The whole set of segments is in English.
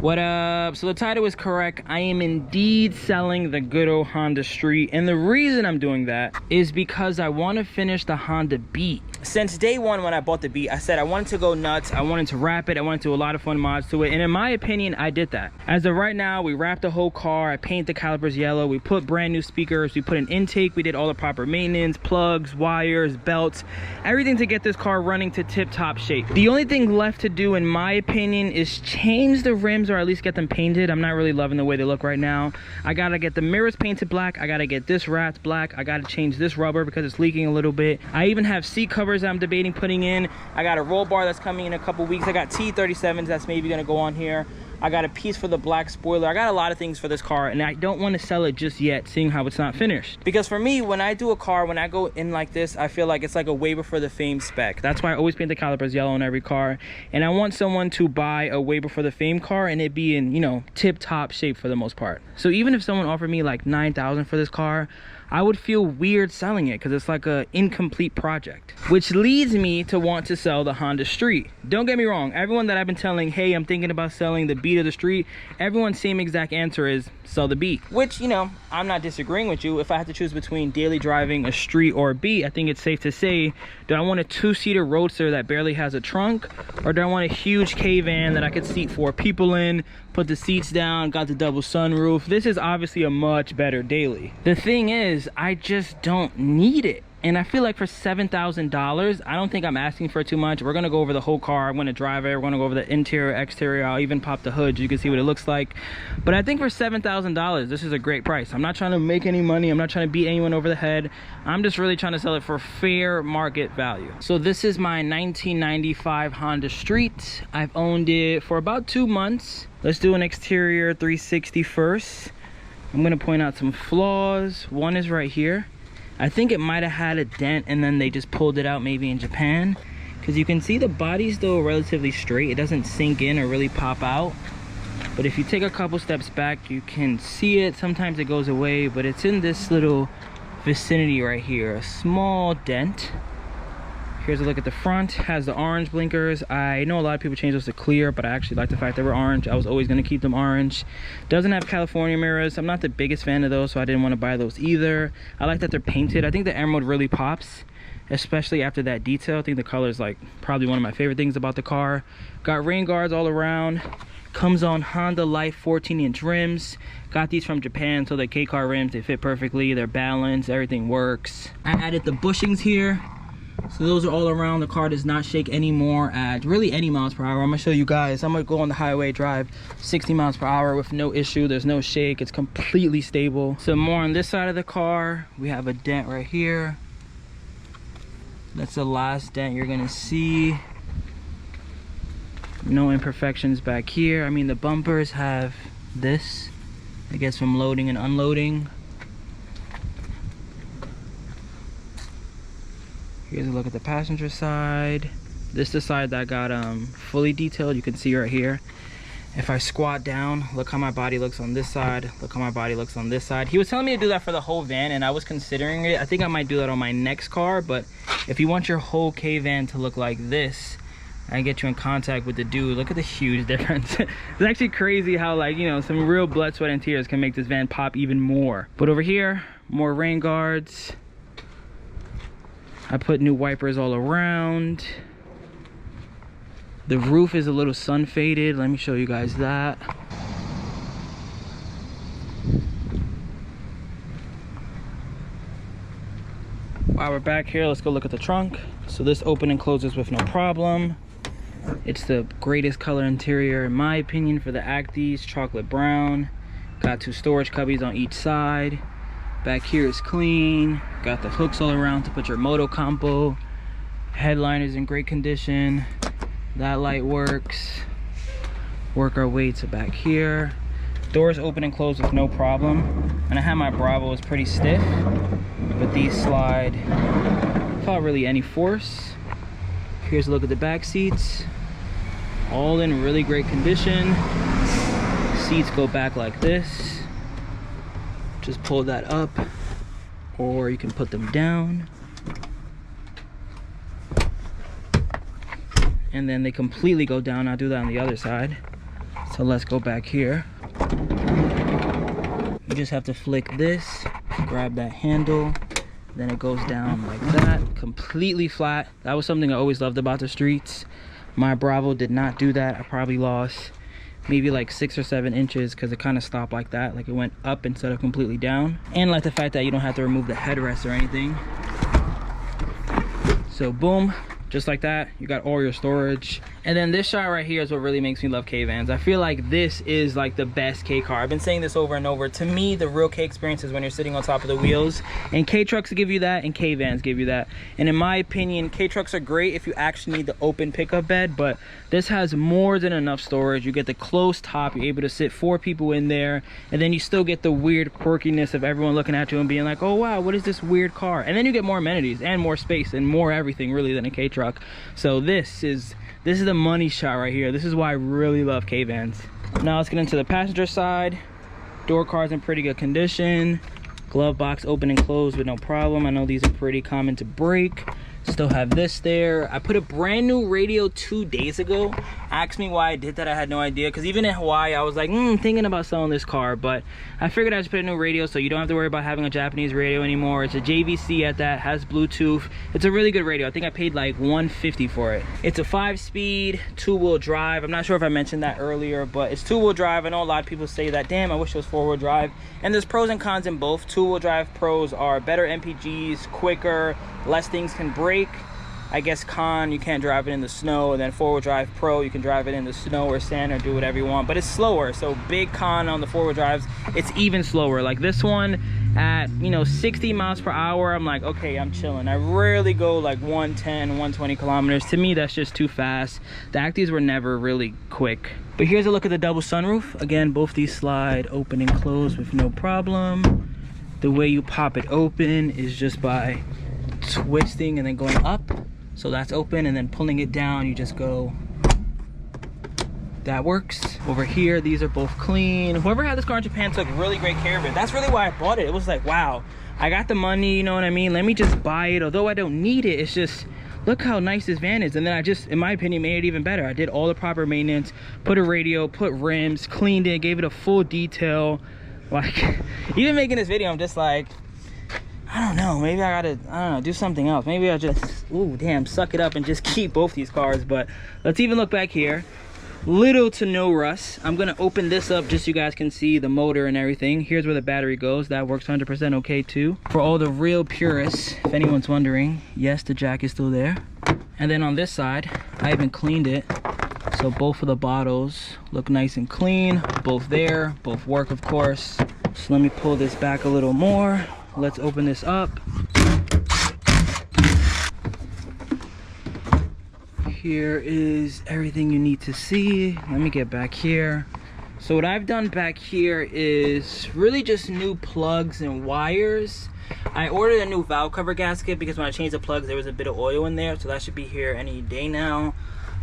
What up? So the title is correct. I am indeed selling the good old Honda Street, and the reason I'm doing that is because I want to finish the Honda Beat. Since day one when I bought the Beat, I said I wanted to go nuts, I wanted to wrap it, I wanted to do a lot of fun mods to it, and in my opinion, I did that. As of right now, we wrapped the whole car, I painted the calipers yellow, we put brand new speakers, we put an intake, we did all the proper maintenance, plugs, wires, belts, everything to get this car running to tip-top shape. The only thing left to do, in my opinion, is change the rims or at least get them painted. I'm not really loving the way they look right now. I gotta get the mirrors painted black, I gotta get this wrapped black, I gotta change this rubber because it's leaking a little bit. I even have seat covers I'm debating putting in. I got a roll bar that's coming in a couple weeks. I got T37s that's maybe gonna go on here. I got a piece for the black spoiler. I got a lot of things for this car, and I don't want to sell it just yet, seeing how it's not finished. Because for me, when I do a car, when I go in like this, I feel like it's like a Way Before the Fame spec. That's why I always paint the calipers yellow on every car. And I want someone to buy a Way Before the Fame car and it be in, you know, tip-top shape for the most part. So even if someone offered me like $9,000 for this car, I would feel weird selling it because it's like a incomplete project. Which leads me to want to sell the Honda Street. Don't get me wrong, everyone that I've been telling, hey, I'm thinking about selling the Beat of the Street, everyone's same exact answer is sell the Beat. Which, you know, I'm not disagreeing with you. If I had to choose between daily driving, a Street, or a Beat, I think it's safe to say, do I want a two-seater roadster that barely has a trunk, or do I want a huge K-van that I could seat 4 people in, put the seats down, got the double sunroof? This is obviously a much better daily. The thing is, I just don't need it. And I feel like for $7,000, I don't think I'm asking for too much. We're gonna go over the whole car. I'm gonna drive it. We're gonna go over the interior, exterior. I'll even pop the hood so you can see what it looks like. But I think for $7,000, this is a great price. I'm not trying to make any money. I'm not trying to beat anyone over the head. I'm just really trying to sell it for fair market value. So this is my 1995 Honda Street. I've owned it for about 2 months. Let's do an exterior 360 first. I'm gonna point out some flaws. One is right here. I think it might have had a dent and then they just pulled it out maybe in Japan, because you can see the body's still relatively straight. It doesn't sink in or really pop out, but if you take a couple steps back you can see it. Sometimes it goes away, but it's in this little vicinity right here, a small dent. Here's a look at the front. Has the orange blinkers. I know a lot of people change those to clear, but I actually like the fact they were orange. I was always going to keep them orange. Doesn't have California mirrors. I'm not the biggest fan of those, so I didn't want to buy those either. I like that they're painted. I think the emerald really pops, especially after that detail. I think the color is like probably one of my favorite things about the car. Got rain guards all around. Comes on Honda Life 14-inch rims. Got these from Japan, so they're K-car rims. They fit perfectly. They're balanced. Everything works. I added the bushings here. So those are all around. The car does not shake anymore at really any miles per hour. I'm gonna show you guys. I'm gonna go on the highway, drive 60 miles per hour with no issue. There's no shake. It's completely stable. So more on this side of the car, we have a dent right here. That's the last dent you're gonna see. No imperfections back here. I mean, the bumpers have this, I guess, from loading and unloading. Here's a look at the passenger side. This is the side that got fully detailed. You can see right here. If I squat down, look how my body looks on this side. Look how my body looks on this side. He was telling me to do that for the whole van, and I was considering it. I think I might do that on my next car, but if you want your whole K-van to look like this, I get you in contact with the dude. Look at the huge difference. It's actually crazy how, like, you know, some real blood, sweat, and tears can make this van pop even more. But over here, more rain guards. I put new wipers all around. The roof is a little sun faded. Let me show you guys that. While we're back here, let's go look at the trunk. So this opens and closes with no problem. It's the greatest color interior in my opinion for the Acties, chocolate brown. Got 2 storage cubbies on each side. Back here is clean. Got the hooks all around to put your moto compo. Headline is in great condition. That light works. Work our way to back here. Doors open and close with no problem. And I have my Bravos pretty stiff, but these slide without really any force. Here's a look at the back seats. All in really great condition. Seats go back like this. Just pull that up, or you can put them down. And then they completely go down. I'll do that on the other side. So let's go back here. You just have to flick this, grab that handle, then it goes down like that, completely flat. That was something I always loved about the Streets. My Bravo did not do that. I probably lost maybe like 6 or 7 inches because it kind of stopped like that, like it went up instead of completely down. And like the fact that you don't have to remove the headrest or anything. So boom, just like that, you got all your storage. And then this shot right here is what really makes me love K-Vans. I feel like this is like the best K car. I've been saying this over and over. To me, the real K experience is when you're sitting on top of the wheels. And K-Trucks give you that, and K-Vans give you that. And in my opinion, K-Trucks are great if you actually need the open pickup bed, but this has more than enough storage. You get the closed top, you're able to sit 4 people in there, and then you still get the weird quirkiness of everyone looking at you and being like, oh wow, what is this weird car? And then you get more amenities and more space and more everything really than a K-Truck. So this is the money shot right here. This is why I really love K-Vans. Now let's get into the passenger side. Door cards in pretty good condition. Glove box open and closed with no problem. I know these are pretty common to break. Still have this there. I put a brand new radio 2 days ago. Ask me why I did that. I had no idea, because even in Hawaii I was like thinking about selling this car, but I figured I'd just put a new radio so you don't have to worry about having a Japanese radio anymore. It's a JVC at that, has Bluetooth. It's a really good radio. I think I paid like $150 for it. It's a 5-speed 2-wheel drive. I'm not sure if I mentioned that earlier, but it's 2-wheel drive. I know a lot of people say that, damn, I wish it was 4-wheel drive, and there's pros and cons in both. 2-wheel drive pros are better MPGs, quicker, less things can break. I guess con, you can't drive it in the snow, and then 4-wheel drive pro, you can drive it in the snow or sand or do whatever you want, but it's slower. So big con on the 4-wheel drives, it's even slower. Like this one at 60 miles per hour, I'm like, okay, I'm chilling. I rarely go like 110, 120 kilometers. To me, that's just too fast. The Acties were never really quick. But here's a look at the double sunroof. Again, both these slide open and close with no problem. The way you pop it open is just by twisting and then going up. So that's open, and then pulling it down, you just go. That works. Over here, these are both clean. Whoever had this car in Japan took really great care of it. That's really why I bought it. It was like, wow, I got the money, you know what I mean? Let me just buy it. Although I don't need it, it's just, look how nice this van is. And then I just, in my opinion, made it even better. I did all the proper maintenance, put a radio, put rims, cleaned it, gave it a full detail. Like, even making this video, I'm just like, I don't know, maybe I gotta, I don't know, do something else. Maybe I just, ooh, damn, suck it up and just keep both these cars. But let's even look back here. Little to no rust. I'm gonna open this up just so you guys can see the motor and everything. Here's where the battery goes. That works 100% okay too. For all the real purists, if anyone's wondering, yes, the jack is still there. And then on this side, I even cleaned it. So both of the bottles look nice and clean. Both there, both work, of course. So let me pull this back a little more. Let's open this up. Here is everything you need to see. Let me get back here. So what I've done back here is really just new plugs and wires. I ordered a new valve cover gasket because when I changed the plugs, there was a bit of oil in there. So that should be here any day now.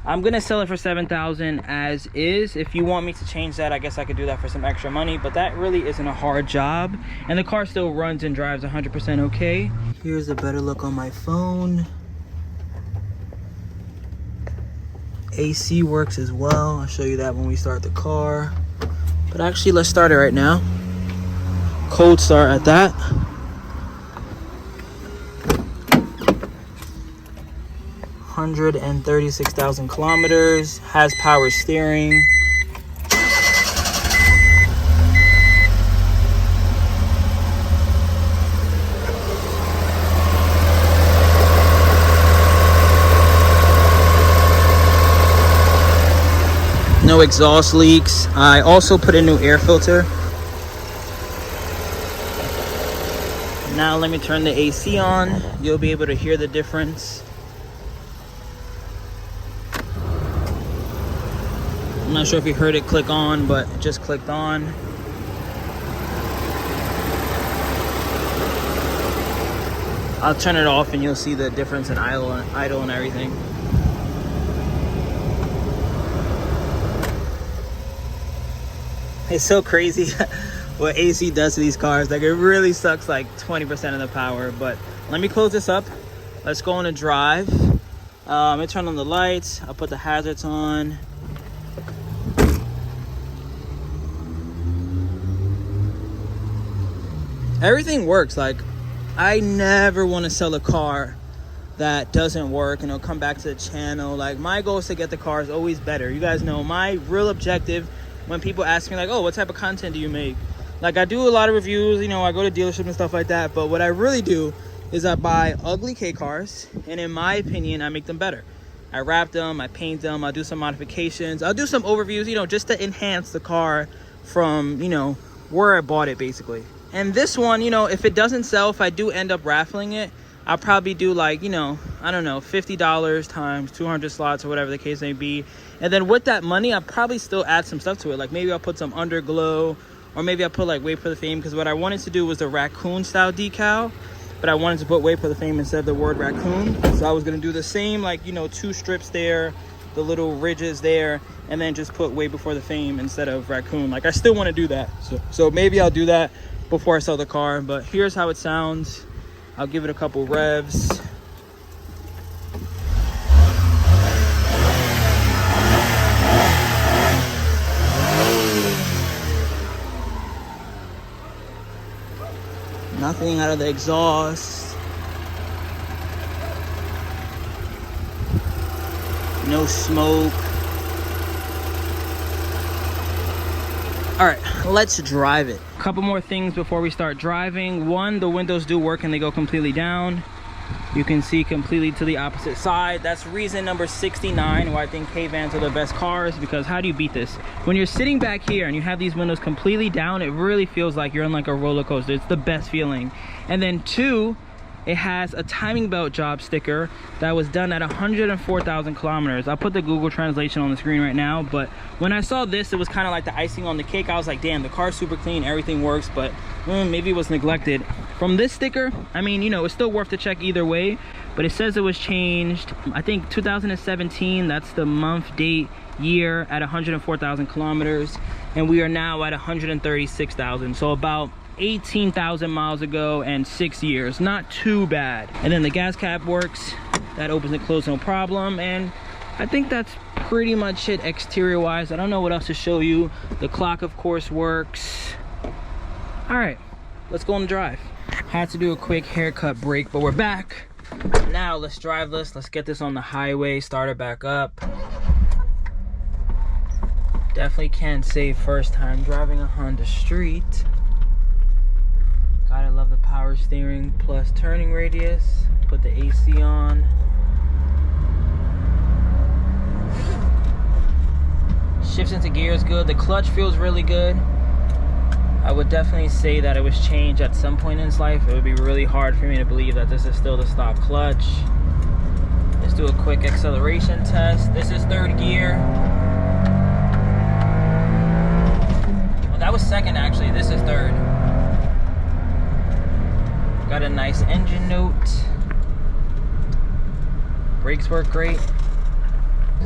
I'm gonna sell it for $7,000 as is. If you want me to change that, I guess I could do that for some extra money, but that really isn't a hard job. And the car still runs and drives 100% okay. Here's a better look on my phone. AC works as well. I'll show you that when we start the car. But actually, let's start it right now. Cold start at that. $136,000 kilometers, has power steering. No exhaust leaks. I also put a new air filter. Now let me turn the AC on. You'll be able to hear the difference. I'm not sure if you heard it click on, but it just clicked on. I'll turn it off and you'll see the difference in idle and everything. It's so crazy what AC does to these cars. Like, it really sucks like 20% of the power. But let me close this up. Let's go on a drive. Let me turn on the lights. I'll put the hazards on. everything works. Like, I never want to sell a car that doesn't work and it'll come back to the channel. Like, my goal is to get the cars always better. You guys know my real objective when people ask me like, oh, what type of content do you make? Like, I do a lot of reviews, you know, I go to dealerships and stuff like that, but what I really do is I buy ugly K cars, and in my opinion, I make them better. I wrap them, I paint them, I'll do some modifications, I'll do some overviews, you know, just to enhance the car from, you know, where I bought it basically. And this one, you know, if it doesn't sell, if I do end up raffling it, I'll probably do like, you know, I don't know, $50 times 200 slots or whatever the case may be. And then with that money, I'll probably still add some stuff to it. Like, maybe I'll put some underglow, or maybe I'll put like Wait for the Fame, because what I wanted to do was the raccoon style decal, but I wanted to put Wait for the Fame instead of the word raccoon. So I was gonna do the same, like, you know, 2 strips there, the little ridges there, and then just put Way Before the Fame instead of raccoon. Like, I still want to do that. So maybe I'll do that before I sell the car. But here's how it sounds. I'll give it a couple revs. Nothing out of the exhaust. No smoke. All right, let's drive it. A couple more things before we start driving. One, the windows do work and they go completely down. You can see completely to the opposite side. That's reason number 69 why I think K-Vans are the best cars, because how do you beat this? When you're sitting back here and you have these windows completely down, it really feels like you're on like a roller coaster. It's the best feeling. And then 2, it has a timing belt job sticker that was done at 104,000 kilometers. I'll put the Google translation on the screen right now, but when I saw this, it was kind of like the icing on the cake. I was like, damn, the car's super clean, everything works, but maybe it was neglected. From this sticker, I mean, you know, it's still worth the check either way, but it says it was changed, I think 2017, that's the month, date, year, at 104,000 kilometers, and we are now at 136,000, so about 18,000 miles ago and 6 years. Not too bad. And then the gas cap works, that opens and closes no problem, and I think that's pretty much it exterior wise. I don't know what else to show you. The clock of course works. All right, let's go on the drive. Had to do a quick haircut break, but we're back now. Let's drive this. Let's get this on the highway, start it back up. Definitely can say first time driving a Honda Street. Gotta love the power steering plus turning radius. Put the AC on. Shifts into gears good. The clutch feels really good. I would definitely say that it was changed at some point in its life. It would be really hard for me to believe that this is still the stock clutch. Let's do a quick acceleration test. This is 3rd gear. Well, that was 2nd actually. This is 3rd. Got a nice engine note. Brakes work great.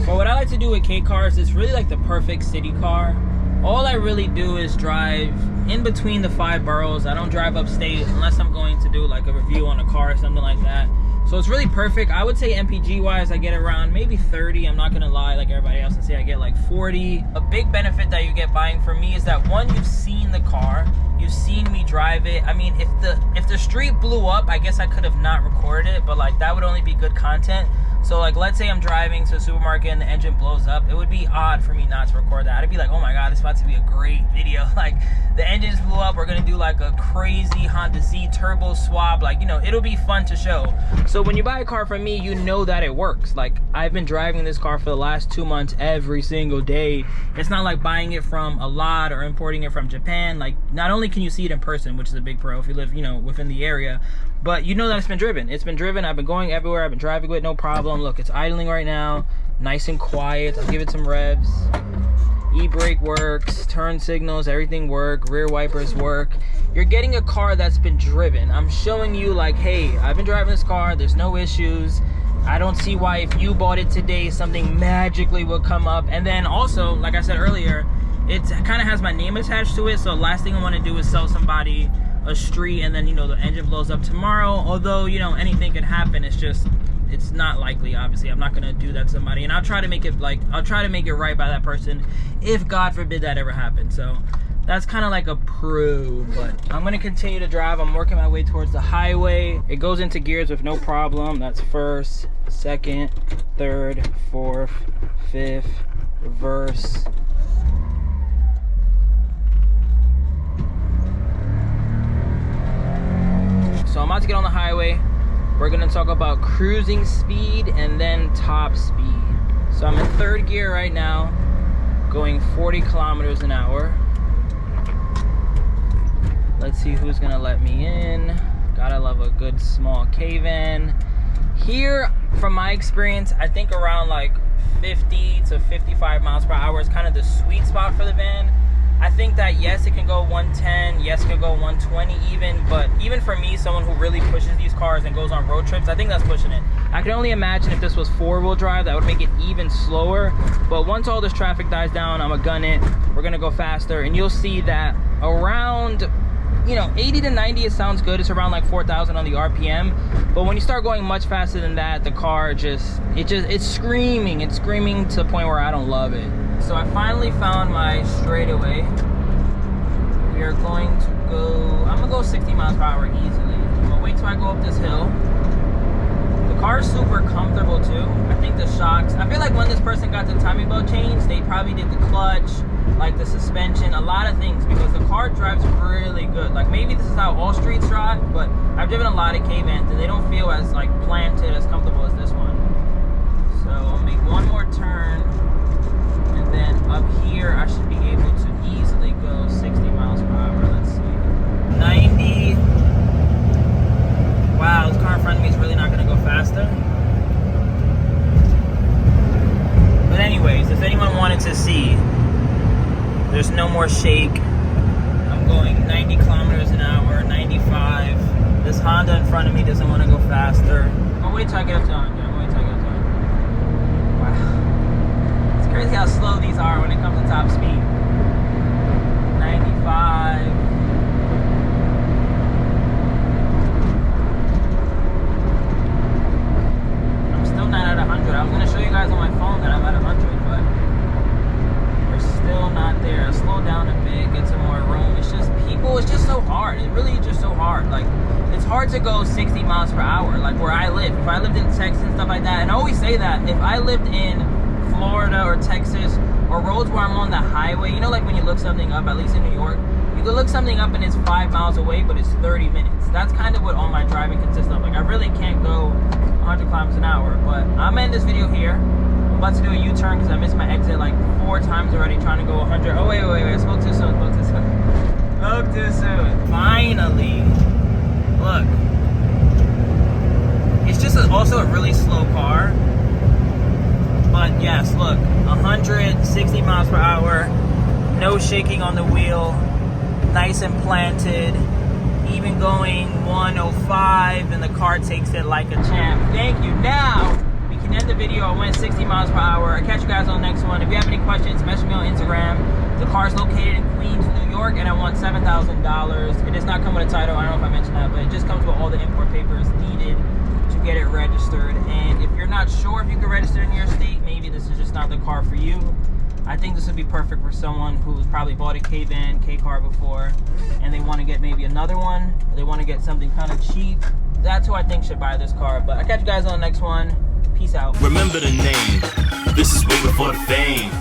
So what I like to do with K cars, it's really like the perfect city car. All I really do is drive in between the 5 boroughs. I don't drive upstate unless I'm going to do like a review on a car or something like that. So it's really perfect. I would say MPG wise, I get around maybe 30. I'm not gonna lie like everybody else and say I get like 40. A big benefit that you get buying from me is that, one, you've seen the car, you've seen me drive it. I mean, if the street blew up, I guess I could have not recorded it, but like that would only be good content. So like, let's say I'm driving to a supermarket and the engine blows up, it would be odd for me not to record that. I'd be like, oh my god, this is about to be a great video. Like, the engines blew up, we're gonna do like a crazy Honda Z turbo swap, like, you know, it'll be fun to show. So when you buy a car from me, you know that it works. Like, I've been driving this car for the last 2 months every single day. It's not like buying it from a lot or importing it from Japan. Like, not only can you see it in person, which is a big pro if you live, you know, within the area, but you know that it's been driven. It's been driven. I've been going everywhere. I've been driving with no problem. Look, it's idling right now, nice and quiet. I'll give it some revs. E-brake works, turn signals, everything work, rear wipers work. You're getting a car that's been driven. I'm showing you like, hey, I've been driving this car, there's no issues. I don't see why if you bought it today, something magically would come up. And then also, like I said earlier, it kind of has my name attached to it. So last thing I want to do is sell somebody a Street and then, you know, the engine blows up tomorrow. Although, you know, anything can happen. It's not likely, obviously. I'm not gonna do that to somebody, and I'll try to make it right by that person if God forbid that ever happened. So That's kind of like a pro, but I'm gonna continue to drive. I'm working my way towards the highway. It goes into gears with no problem. That's first, second, third, fourth, fifth, reverse. So I'm about to get on the highway. We're gonna talk about cruising speed and then top speed. So I'm in third gear right now, going 40 kilometers an hour. Let's see who's gonna let me in. Gotta love a good small cave-in. Here, from my experience, I think around like 50 to 55 miles per hour is kind of the sweet spot for the van. I think that yes, it can go 110, yes, it can go 120 even, but even for me, someone who really pushes these cars and goes on road trips, I think that's pushing it. I can only imagine if this was four-wheel drive, that would make it even slower. But once all this traffic dies down, I'm gonna gun it. We're gonna go faster, and you'll see that around, you know, 80 to 90, it sounds good. It's around like 4,000 on the RPM. But when you start going much faster than that, the car it's screaming. It's screaming to the point where I don't love it. So I finally found my straightaway. We are going to go, I'm gonna go 60 miles per hour easily. I'm gonna wait till I go up this hill. The car is super comfortable too. I think the shocks, I feel like when this person got the timing belt changed, they probably did the clutch, like the suspension, a lot of things, because the car drives really good. Like maybe this is how all streets drive, but I've driven a lot of K-Vans and they don't feel as like planted, as comfortable as this one. So I'll make one more turn, and then up here I should be able to easily go 60 miles per hour. Let's see, 90. Wow, this car in front of me is really not gonna go faster. But anyways, if anyone wanted to see, there's no more shake. I'm going 90 kilometers an hour, 95. This Honda in front of me doesn't want to go faster. I'll wait till I get up to 100. I'll wait till I get up to 100. Wow. It's crazy how slow these are when it comes to top speed. 95. I'm still not at 100. I was going to show you guys on my phone that I'm at 100, but still not there. Slow down a bit, get some more room. It's just people, it's just so hard. It really is just so hard. Like, it's hard to go 60 miles per hour, like where I live. If I lived in Texas and stuff like that, and I always say that, if I lived in Florida or Texas or roads where I'm on the highway, you know, like when you look something up, at least in New York, you can look something up and it's 5 miles away, but it's 30 minutes. That's kind of what all my driving consists of. Like, I really can't go 100 kilometers an hour, but I'm gonna end this video here. I'm about to do a U-turn because I missed my exit like 4 times already trying to go 100. Oh, wait. I spoke too soon. Spoke too soon. Finally. Look. It's just also a really slow car. But yes, look. 160 miles per hour. No shaking on the wheel. Nice and planted. Even going 105 and the car takes it like a champ. Thank you. Now, end the video. I went 60 miles per hour. I'll catch you guys on the next one. If you have any questions, message me on Instagram. The car is located in Queens, New York, and I want $7,000. It does not come with a title. I don't know if I mentioned that, but it just comes with all the import papers needed to get it registered. And if you're not sure if you can register in your state, maybe this is just not the car for you. I think this would be perfect for someone who's probably bought a K-Van, K-car before, and they want to get maybe another one. Or they want to get something kind of cheap. That's who I think should buy this car. But I'll catch you guys on the next one. Peace out. Remember the name. This is way before the fame.